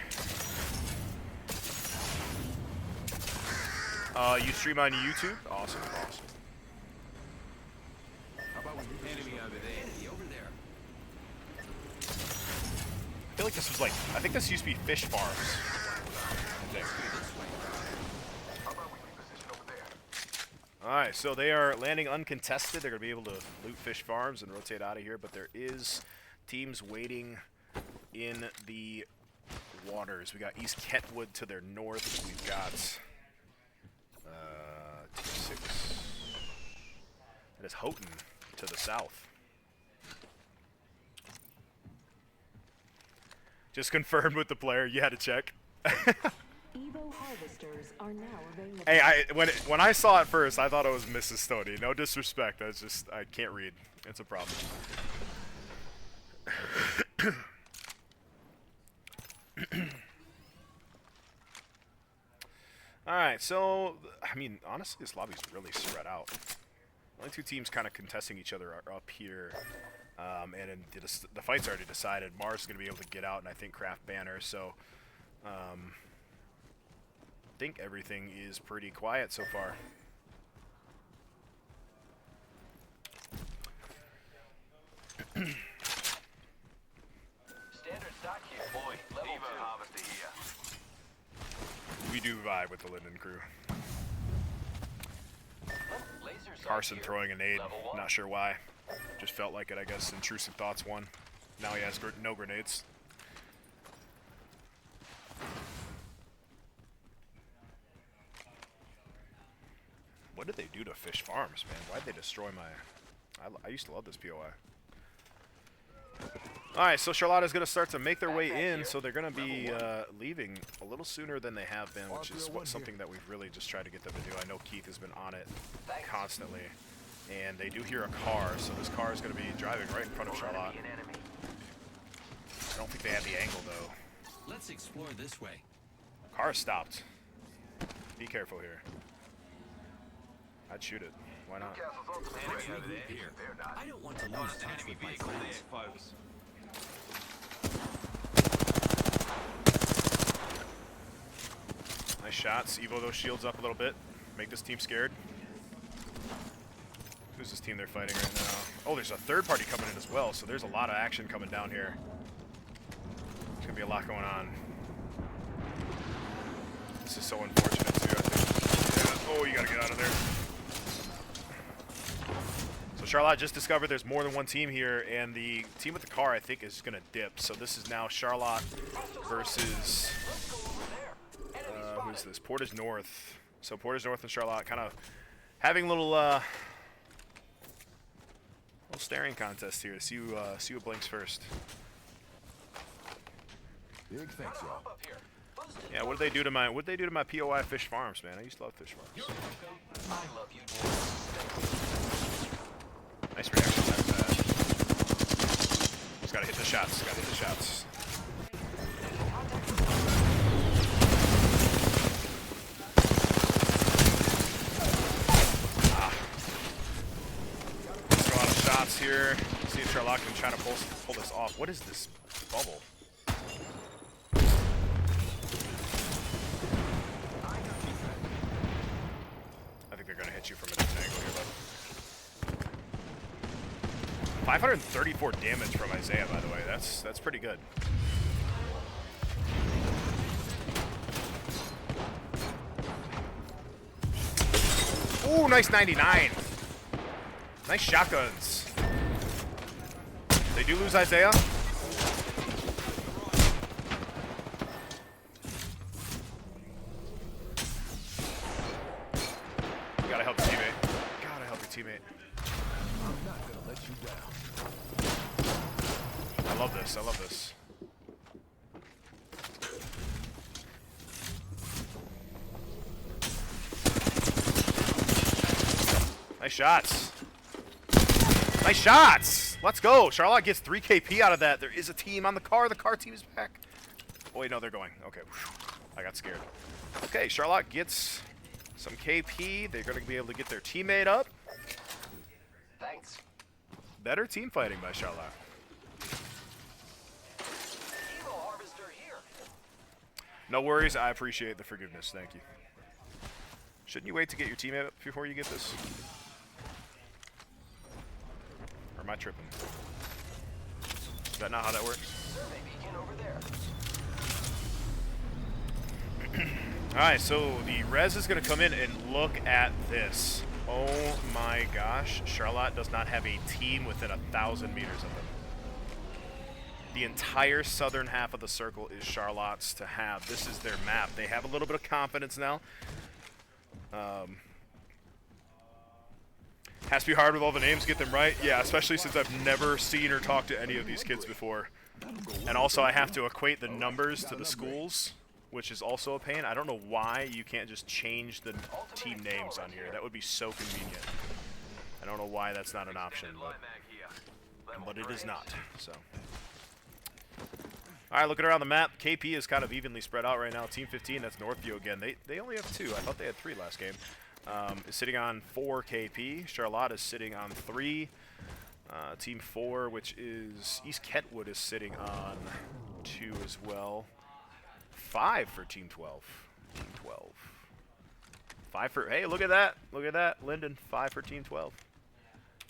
You stream on YouTube? Awesome, awesome. Enemy over there. Enemy over there. I feel like this was like, I think this used to be fish farms. I think. Alright, so they are landing uncontested. They're going to be able to loot fish farms and rotate out of here, but there is teams waiting in the waters. We got East Kentwood to their north. We've got Team 6. That is Houghton to the south. Just confirmed with the player. You had to check. Evo harvesters are now available. Hey, when I saw it first, I thought it was Mrs. Stoney. No disrespect. I can't read. It's a problem. All right, so I mean, honestly, this lobby's really spread out. Only two teams kind of contesting each other are up here, and the fight's already decided. Mars is going to be able to get out, and I think Craft Banner. So. I think everything is pretty quiet so far. Standard stock here, boy. Level Evo harvester here. We do vibe with the Linden crew. Laser sight Carson here. throwing a nade. Level 1. Not sure why. Just felt like it, I guess. Intrusive Thoughts won. Now he has no grenades. What did they do to fish farms, man? Why'd they destroy my... I used to love this POI. Alright, so Charlotta's going to start to make their way in, so they're going to be leaving a little sooner than they have been, which is something that we've really just tried to get them to do. I know Keith has been on it constantly. And they do hear a car, so this car is going to be driving right in front of Charlotte. I don't think they have the angle, though. Let's explore this way. Car stopped. Be careful here. I'd shoot it. Why not? Let's regroup here. I don't want to lose touch with my friends. Folks. Nice shots. Evo those shields up a little bit. Make this team scared. Who's this team they're fighting right now? Oh, there's a third party coming in as well, so there's a lot of action coming down here. There's gonna be a lot going on. This is so unfortunate too, I think. Yeah. Oh, you gotta get out of there. So Charlotte just discovered there's more than one team here, and the team with the car, I think, is gonna dip. So this is now Charlotte versus who's this? Portage North. So Portage North and Charlotte kind of having a little staring contest here to see who blinks first. Big thanks, y'all. Yeah, what did they do to my POI fish farms, man? I used to love fish farms. I love you. Nice reaction time to that. Just gotta hit the shots. Gotta hit the shots. Ah. Let's go out of shots here. See if Charlotte can try to pull this off. What is this bubble? I think they're gonna hit you from a different angle here, bud. 534 damage from Isaiah, by the way. That's pretty good. Ooh, nice 99. Nice shotguns. They do lose Isaiah. Gotta help your teammate. Gotta help your teammate. I'm not gonna let you down. I love this. I love this. Nice shots. Nice shots. Let's go. Charlotte gets 3 KP out of that. There is a team on the car. The car team is back. Oh, wait, no, they're going. Okay. I got scared. Okay, Charlotte gets some KP. They're going to be able to get their teammate up. Thanks. Better team fighting by Charlotte. Hero harvester here. No worries. I appreciate the forgiveness. Thank you. Shouldn't you wait to get your teammate up before you get this? Or am I tripping? Is that not how that works? Survey beacon over there. Alright, so the res is going to come in and look at this. Oh my gosh. Charlotte does not have a team within 1,000 meters of them. The entire southern half of the circle is Charlotte's to have. This is their map. They have a little bit of confidence now. Has to be hard with all the names, get them right. Yeah, especially since I've never seen or talked to any of these kids before. And also I have to equate the numbers to the schools, which is also a pain. I don't know why you can't just change the team names on here. That would be so convenient. I don't know why that's not an option, but it is not. So, all right, looking around the map, KP is kind of evenly spread out right now. Team 15, that's Northview again. They only have 2. I thought they had 3 last game. Is sitting on 4 KP. Charlotte is sitting on 3. Team 4, which is East Kentwood, is sitting on 2 as well. 5 for Team 12. Team 12. 5 for, hey, look at that. Look at that. Linden, 5 for Team 12.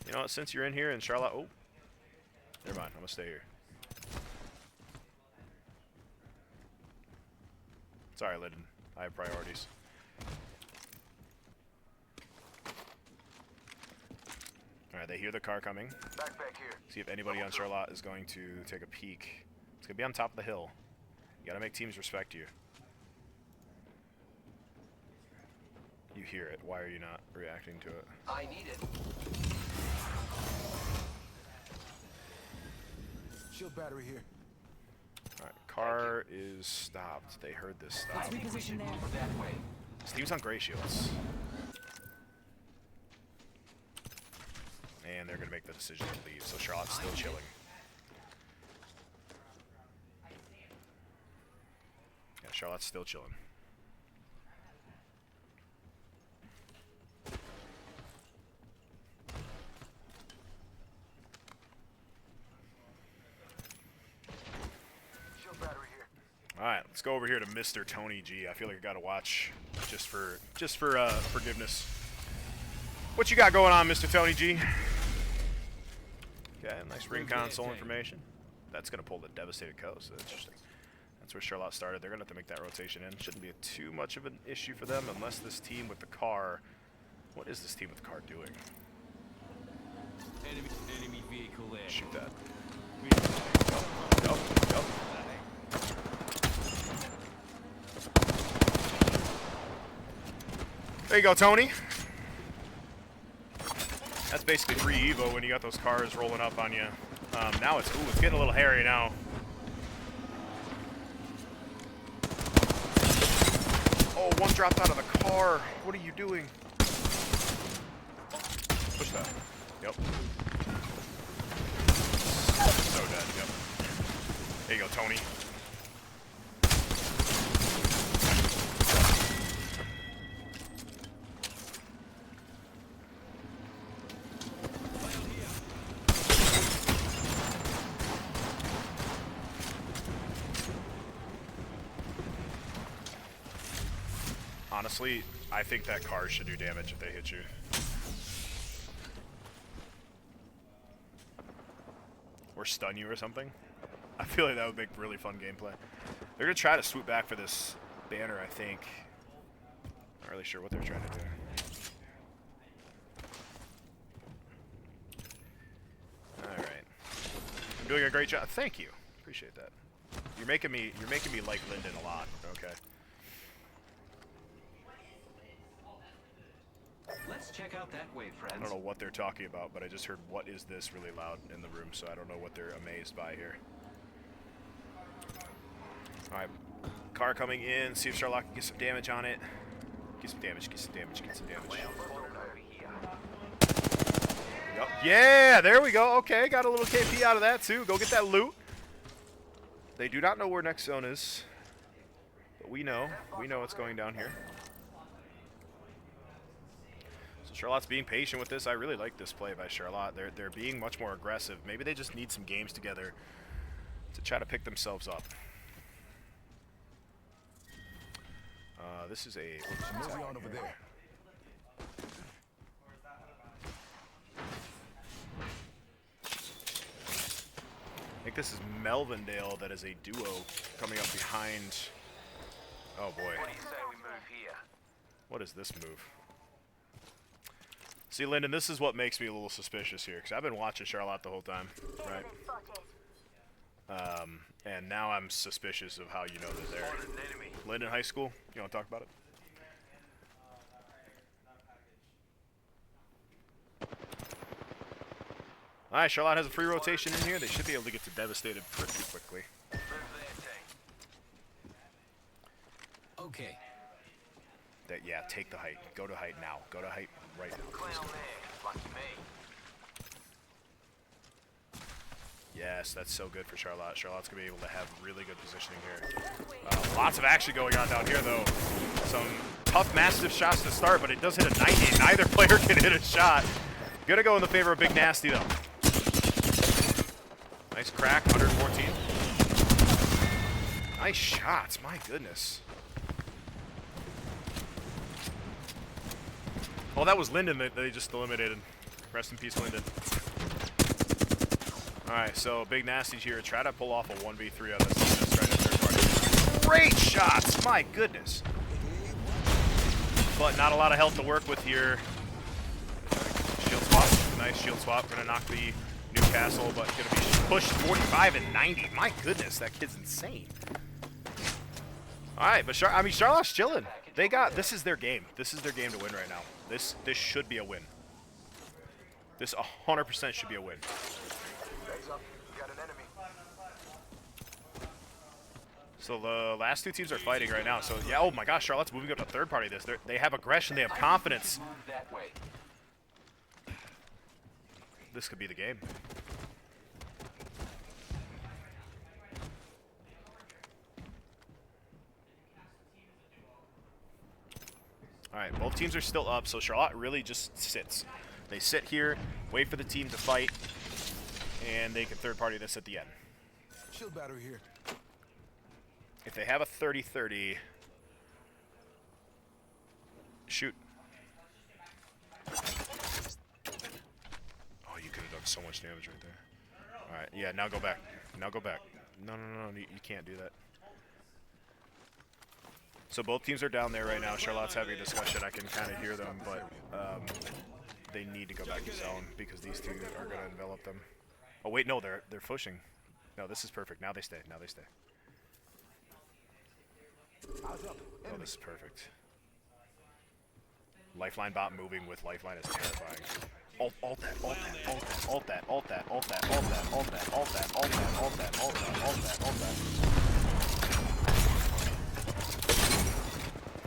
You know what, since you're in here and Charlotte, oh, never mind, I'm going to stay here. Sorry, Linden, I have priorities. Alright, they hear the car coming. Backpack here. See if anybody on Charlotte is going to take a peek. It's going to be on top of the hill. You gotta make teams respect you. You hear it. Why are you not reacting to it? I need it. Shield battery here. Alright, car is stopped. They heard this stop. Let's reposition there. That way. This team's on gray shields. And they're gonna make the decision to leave, so Charlotte's still chilling. Yeah, Charlotte's still chilling. Shield battery here. All right, let's go over here to Mr. Tony G. I feel like I gotta watch just for forgiveness. What you got going on, Mr. Tony G? Okay, nice ring console information. That's gonna pull the Devastated Coast. That's interesting. That's where Charlotte started. They're gonna have to make that rotation in. Shouldn't be too much of an issue for them unless this team with the car. What is this team with the car doing? Enemy vehicle there. Shoot that. Yup. There you go, Tony. That's basically free Evo when you got those cars rolling up on you. Now it's getting a little hairy now. Oh, one dropped out of the car. What are you doing? Push that. Yep. So dead, yep. There you go, Tony. Honestly, I think that car should do damage if they hit you. or stun you or something. I feel like that would make really fun gameplay. They're gonna try to swoop back for this banner, I think. Not really sure what they're trying to do. All right, I'm doing a great job. Thank you, appreciate that. You're making me like Lyndon a lot. Okay. Let's check out that way, friends. I don't know what they're talking about, but I just heard "what is this" really loud in the room, so I don't know what they're amazed by here. All right, car coming in. See if Charlotte can get some damage on it. Get some damage. Get some damage. Get some damage. Yep. Yeah, there we go. Okay, got a little KP out of that too. Go get that loot. They do not know where next zone is, but we know. We know what's going down here. So Charlotte's being patient with this. I really like this play by Charlotte. They're being much more aggressive. Maybe they just need some games together to try to pick themselves up. This is a... Moving on over there. I think this is Melvindale that is a duo coming up behind. Oh boy. What do you say we move here? What is this move? See, Lyndon, this is what makes me a little suspicious here, because I've been watching Charlotte the whole time, right? And now I'm suspicious of how you know they're there. Lyndon High School, you want to talk about it? Alright, Charlotte has a free rotation in here. They should be able to get to Devastated pretty quickly. Okay. Yeah, take the height. Go to height now. Go to height right now. Yes, that's so good for Charlotte. Charlotte's going to be able to have really good positioning here. Lots of action going on down here, though. Some tough, massive shots to start, but it does hit a 90. Neither player can hit a shot. Going to go in the favor of Big Nasty, though. Nice crack, 114. Nice shots, my goodness. Oh, that was Lyndon that they just eliminated. Rest in peace, Lyndon. Alright, so Big Nasty's here. Try to pull off a 1v3 on this. Right at third party. Great shots! My goodness. But not a lot of health to work with here. Shield swap. Nice shield swap. Gonna knock the Newcastle, but gonna be pushed 45 and 90. My goodness, that kid's insane. Alright, but Charlotte's chilling. They got, this is their game. This is their game to win right now. This should be a win. This 100% should be a win. So the last two teams are fighting right now. So yeah, oh my gosh, Charlotte's moving up to third party. They have aggression. They have confidence. This could be the game. All right, both teams are still up, so Charlotte really just sits. They sit here, wait for the team to fight, and they can third party this at the end. Shield battery here. If they have a 30-30, shoot. Oh, you could have done so much damage right there. All right, yeah, now go back. Now go back. No, you can't do that. So both teams are down there right now. Charlotte's having a discussion. I can kind of hear them, but they need to go back to zone because these two are going to envelop them. Oh wait, no, they're pushing. No, this is perfect. Now they stay. Now they stay. Oh, this is perfect. Lifeline bot moving with lifeline is terrifying. Alt that, alt that, alt that, alt that, alt that, alt that, alt that, alt that, alt that, alt that, alt that, alt that, alt that.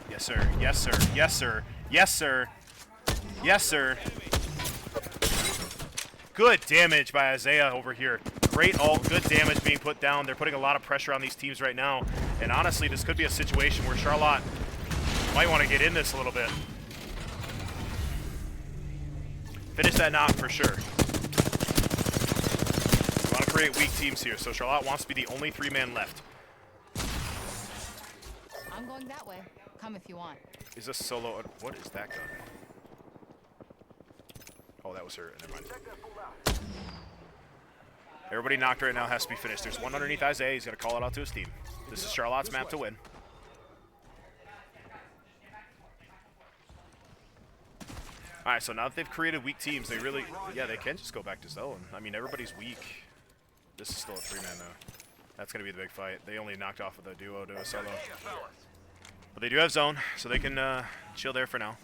Yes, sir. Yes, sir. Yes, sir. Yes, sir. Yes, sir. Good damage by Isaiah over here. Great ult, good damage being put down. They're putting a lot of pressure on these teams right now. And honestly, this could be a situation where Charlotte might want to get in this a little bit. Finish that knock for sure. We want to create weak teams here, so Charlotte wants to be the only three-man left. I'm going that way. Come if you want. Is this solo? What is that gun? Oh, that was her. Never mind. Everybody knocked right now has to be finished. There's one underneath Isaiah. He's going to call it out to his team. This is Charlotte's map to win. All right, so now that they've created weak teams, they really, yeah, they can just go back to zone. I mean, everybody's weak. This is still a 3-man, though. That's going to be the big fight. They only knocked off of the duo to a solo. But they do have zone, so they can chill there for now.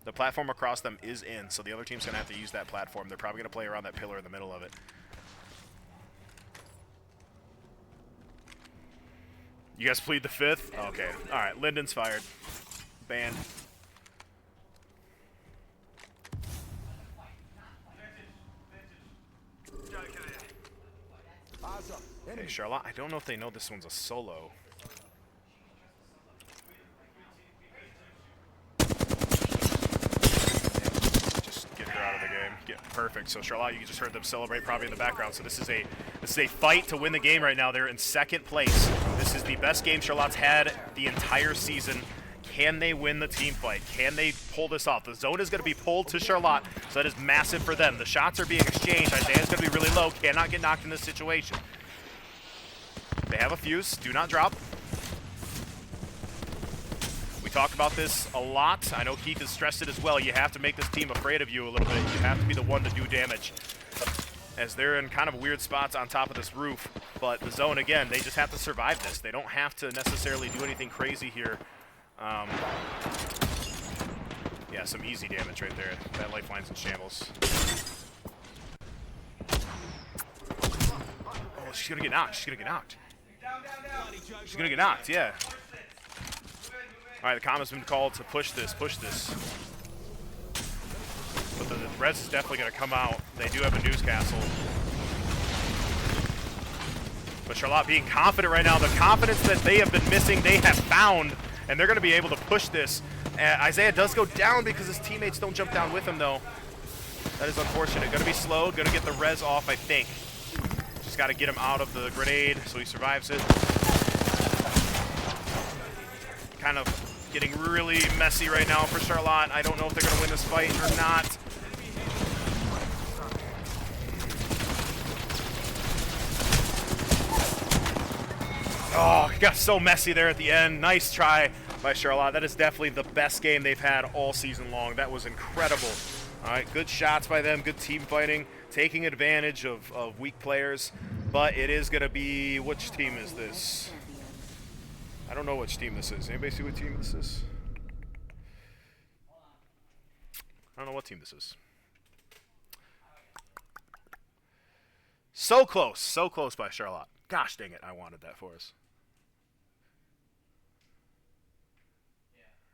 The platform across them is in, so the other team's going to have to use that platform. They're probably going to play around that pillar in the middle of it. You guys plead the 5th? Okay. All right, Linden's fired. Banned. Hey, Charlotte, I don't know if they know this one's a solo. Just get her out of the game. Perfect. So Charlotte, you just heard them celebrate probably in the background. So this is a fight to win the game right now. They're in 2nd place. This is the best game Charlotte's had the entire season. Can they win the team fight? Can they pull this off? The zone is going to be pulled to Charlotte, so that is massive for them. The shots are being exchanged. Isaiah's going to be really low. Cannot get knocked in this situation. They have a fuse. Do not drop. We talk about this a lot. I know Keith has stressed it as well. You have to make this team afraid of you a little bit. You have to be the one to do damage, as they're in kind of weird spots on top of this roof. But the zone, again, they just have to survive this. They don't have to necessarily do anything crazy here. Yeah, some easy damage right there. That lifeline's in shambles. Oh, she's gonna get knocked. She's gonna get knocked. She's gonna get knocked, yeah. Alright, the comment's been called to push this, But the res is definitely gonna come out. They do have a newscastle. But Charlotte being confident right now, the confidence that they have been missing, they have found, and they're gonna be able to push this. Isaiah does go down because his teammates don't jump down with him, though. That is unfortunate. Gonna be slowed, gonna get the res off, I think. Just got to get him out of the grenade so he survives it. Kind of getting really messy right now for Charlotte. I don't know if they're going to win this fight or not. Oh, it got so messy there at the end. Nice try by Charlotte. That is definitely the best game they've had all season long. That was incredible. All right, good shots by them, good team fighting, taking advantage of weak players. But it is going to be, which team is this? I don't know which team this is. Anybody see what team this is? I don't know what team this is. So close by Charlotte. Gosh dang it, I wanted that for us.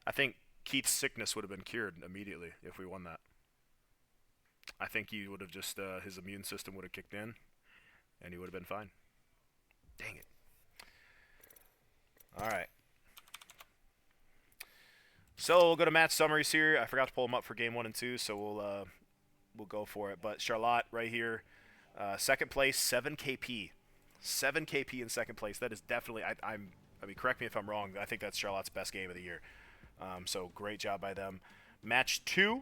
I think Keith's sickness would have been cured immediately if we won that. I think he would have just, his immune system would have kicked in, and he would have been fine. Dang it. All right. So we'll go to match summaries here. I forgot to pull them up for game 1 and 2, so we'll go for it. But Charlotte right here, 2nd place, 7 KP. 7 KP in 2nd place. That is definitely, I mean, correct me if I'm wrong, I think that's Charlotte's best game of the year. So great job by them. Match 2.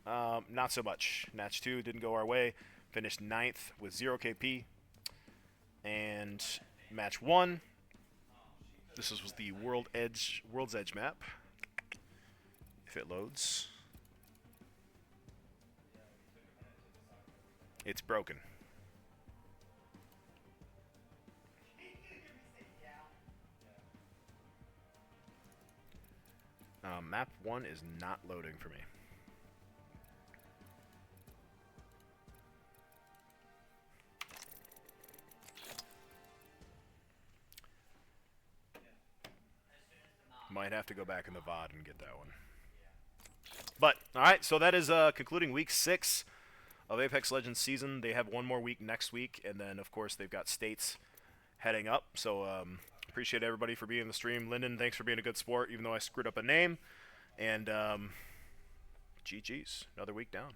Not so much. Match 2 didn't go our way. Finished 9th with 0 KP. And match 1. This was the World's Edge map. If it loads. It's broken. Map 1 is not loading for me. Might have to go back in the VOD and get that one. But, alright, so that is concluding week 6 of Apex Legends season. They have one more week next week, and then, of course, they've got states heading up. So, appreciate everybody for being in the stream. Lyndon, thanks for being a good sport, even though I screwed up a name. And, GG's. Another week down.